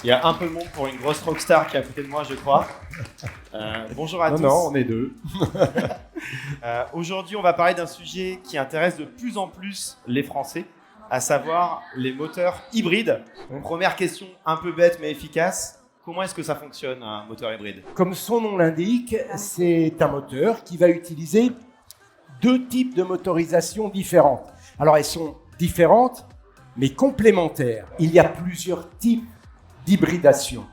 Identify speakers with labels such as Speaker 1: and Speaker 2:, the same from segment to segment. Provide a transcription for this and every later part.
Speaker 1: Il y a un peu de monde pour une grosse rockstar qui est à côté de moi, je crois. Bonjour à tous.
Speaker 2: Non, on est deux.
Speaker 1: Aujourd'hui, on va parler d'un sujet qui intéresse de plus en plus les Français, à savoir les moteurs hybrides. Première question un peu bête mais efficace. Comment est-ce que ça fonctionne, un moteur hybride ?
Speaker 2: Comme son nom l'indique, c'est un moteur qui va utiliser deux types de motorisation différentes. Alors, elles sont différentes, mais complémentaires. Il y a plusieurs types d'hybridation.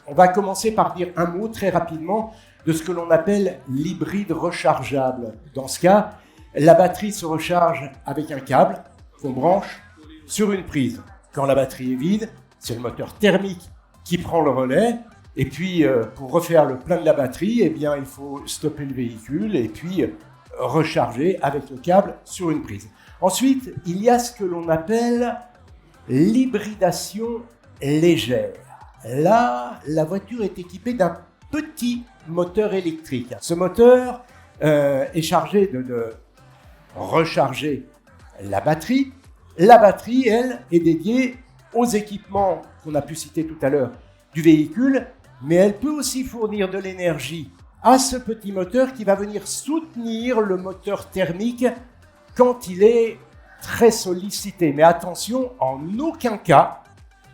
Speaker 2: On va commencer par dire un mot très rapidement de ce que l'on appelle l'hybride rechargeable. Dans ce cas, la batterie se recharge avec un câble qu'on branche sur une prise. Quand la batterie est vide, c'est le moteur thermique qui prend le relais. Et puis, pour refaire le plein de la batterie, eh bien, il faut stopper le véhicule et puis recharger avec le câble sur une prise. Ensuite, il y a ce que l'on appelle l'hybridation légère. Là, la voiture est équipée d'un petit moteur électrique. Ce moteur est chargé de recharger la batterie. La batterie, elle, est dédiée aux équipements qu'on a pu citer tout à l'heure du véhicule, mais elle peut aussi fournir de l'énergie à ce petit moteur qui va venir soutenir le moteur thermique quand il est très sollicité. Mais attention, en aucun cas,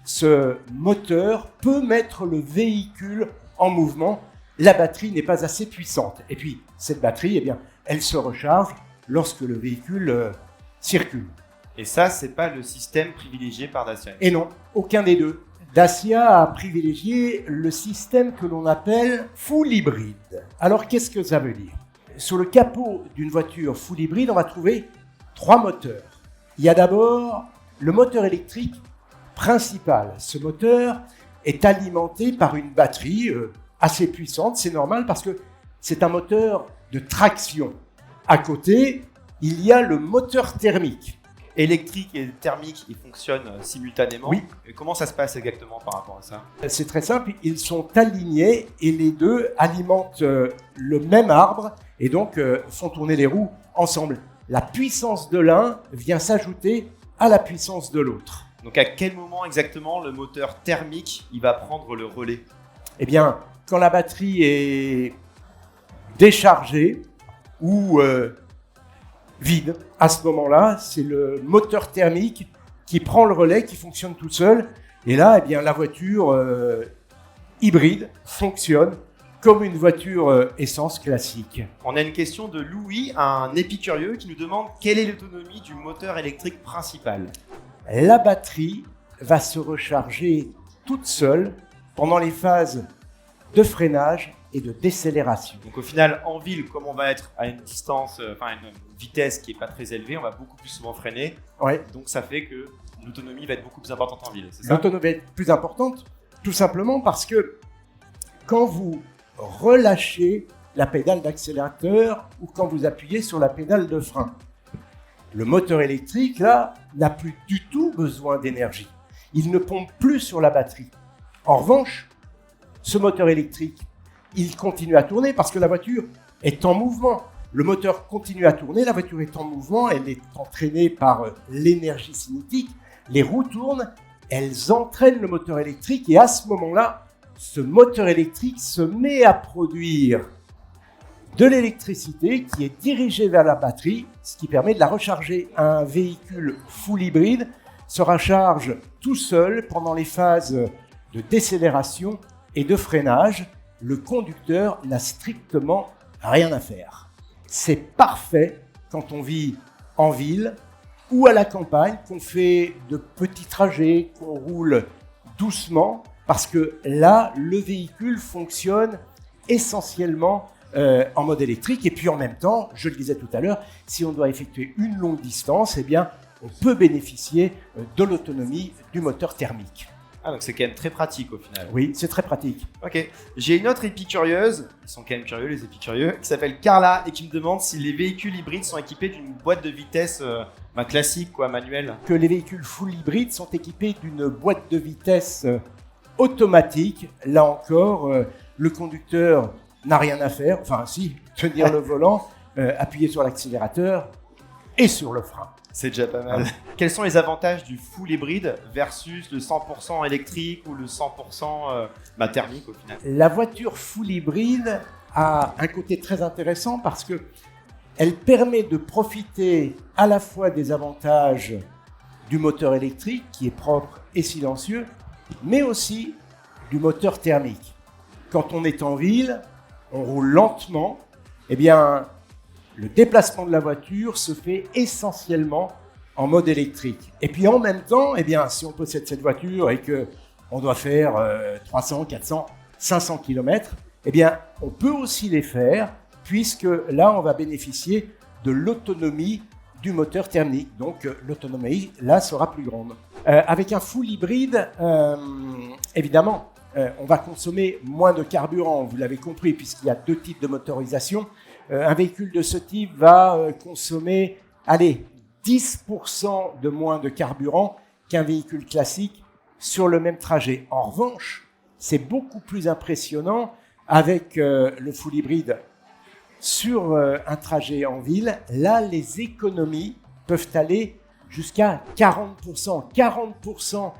Speaker 2: ce moteur peut mettre le véhicule en mouvement. La batterie n'est pas assez puissante. Et puis, cette batterie, eh bien, elle se recharge lorsque le véhicule circule.
Speaker 1: Et ça, c'est pas le système privilégié par Dacia.
Speaker 2: Et non, aucun des deux. Dacia a privilégié le système que l'on appelle full hybride. Alors, qu'est-ce que ça veut dire ? Sur le capot d'une voiture full hybride, on va trouver trois moteurs. Il y a d'abord le moteur électrique principal. Ce moteur est alimenté par une batterie assez puissante. C'est normal parce que c'est un moteur de traction. À côté, il y a le moteur thermique.
Speaker 1: Électrique et thermique, ils fonctionnent simultanément.
Speaker 2: Oui.
Speaker 1: Et comment ça se passe exactement par rapport à ça ?
Speaker 2: C'est très simple, ils sont alignés et les deux alimentent le même arbre et donc font tourner les roues ensemble. La puissance de l'un vient s'ajouter à la puissance de l'autre.
Speaker 1: Donc à quel moment exactement le moteur thermique il va prendre le relais ?
Speaker 2: Eh bien, quand la batterie est déchargée ou vide, à ce moment-là, c'est le moteur thermique qui prend le relais, qui fonctionne tout seul. Et là, eh bien, la voiture hybride fonctionne comme une voiture essence classique.
Speaker 1: On a une question de Louis, un épicurieux, qui nous demande quelle est l'autonomie du moteur électrique principal ?
Speaker 2: La batterie va se recharger toute seule pendant les phases de freinage et de décélération.
Speaker 1: Donc au final, en ville, comme on va être à une distance, une vitesse qui n'est pas très élevée, on va beaucoup plus souvent freiner.
Speaker 2: Ouais.
Speaker 1: Donc ça fait que l'autonomie va être beaucoup plus importante en ville, c'est ça ?
Speaker 2: L'autonomie va être plus importante, tout simplement parce que quand vous relâchez la pédale d'accélérateur ou quand vous appuyez sur la pédale de frein, le moteur électrique, là, n'a plus du tout besoin d'énergie. Il ne pompe plus sur la batterie. En revanche, ce moteur électrique, il continue à tourner parce que la voiture est en mouvement. Le moteur continue à tourner, la voiture est en mouvement, elle est entraînée par l'énergie cinétique. Les roues tournent, elles entraînent le moteur électrique et à ce moment-là, ce moteur électrique se met à produire de l'électricité qui est dirigée vers la batterie, ce qui permet de la recharger. Un véhicule full hybride se recharge tout seul pendant les phases de décélération et de freinage. Le conducteur n'a strictement rien à faire. C'est parfait quand on vit en ville ou à la campagne, qu'on fait de petits trajets, qu'on roule doucement, parce que là, le véhicule fonctionne essentiellement en mode électrique. Et puis en même temps, je le disais tout à l'heure, si on doit effectuer une longue distance, eh bien, on peut bénéficier de l'autonomie du moteur thermique.
Speaker 1: Ah, donc c'est quand même très pratique au final.
Speaker 2: Oui, c'est très pratique.
Speaker 1: Ok. J'ai une autre épicurieuse, ils sont quand même curieux les épicurieux, qui s'appelle Carla et qui me demande si les véhicules hybrides sont équipés d'une boîte de vitesse classique, manuelle.
Speaker 2: Que les véhicules full hybrides sont équipés d'une boîte de vitesse automatique. Là encore, le conducteur n'a rien à faire, enfin si, tenir le volant, appuyer sur l'accélérateur et sur le frein.
Speaker 1: C'est déjà pas mal. Quels sont les avantages du full hybride versus le 100% électrique ou le 100% thermique au final?
Speaker 2: La voiture full hybride a un côté très intéressant parce que elle permet de profiter à la fois des avantages du moteur électrique qui est propre et silencieux, mais aussi du moteur thermique. Quand on est en ville, on roule lentement, eh bien, le déplacement de la voiture se fait essentiellement en mode électrique. Et puis en même temps, eh bien, si on possède cette voiture et qu'on doit faire 300, 400, 500 km, eh bien, on peut aussi les faire puisque là, on va bénéficier de l'autonomie du moteur thermique. Donc, l'autonomie, là, sera plus grande. Avec un full hybride, évidemment, on va consommer moins de carburant, vous l'avez compris, puisqu'il y a 2 types de motorisation. Un véhicule de ce type va consommer, 10% de moins de carburant qu'un véhicule classique sur le même trajet. En revanche, c'est beaucoup plus impressionnant avec le full hybride sur un trajet en ville. Là, les économies peuvent aller jusqu'à 40%. 40%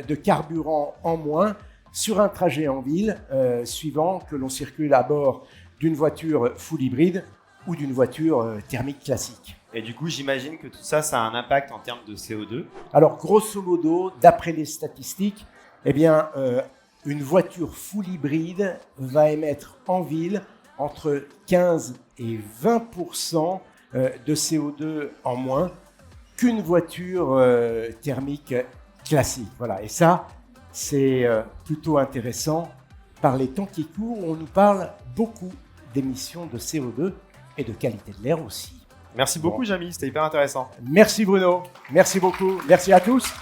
Speaker 2: de carburant en moins sur un trajet en ville, suivant que l'on circule à bord d'une voiture full hybride ou d'une voiture thermique classique.
Speaker 1: Et du coup, j'imagine que tout ça, ça a un impact en termes de CO2.
Speaker 2: Alors, grosso modo, d'après les statistiques, eh bien, une voiture full hybride va émettre en ville entre 15 et 20% de CO2 en moins qu'une voiture thermique classique. Voilà. Et ça, c'est plutôt intéressant par les temps qui courent. On nous parle beaucoup d'émissions de CO2 et de qualité de l'air aussi.
Speaker 1: Merci beaucoup, Jamy, c'était hyper intéressant.
Speaker 2: Merci Bruno, merci beaucoup, merci à tous.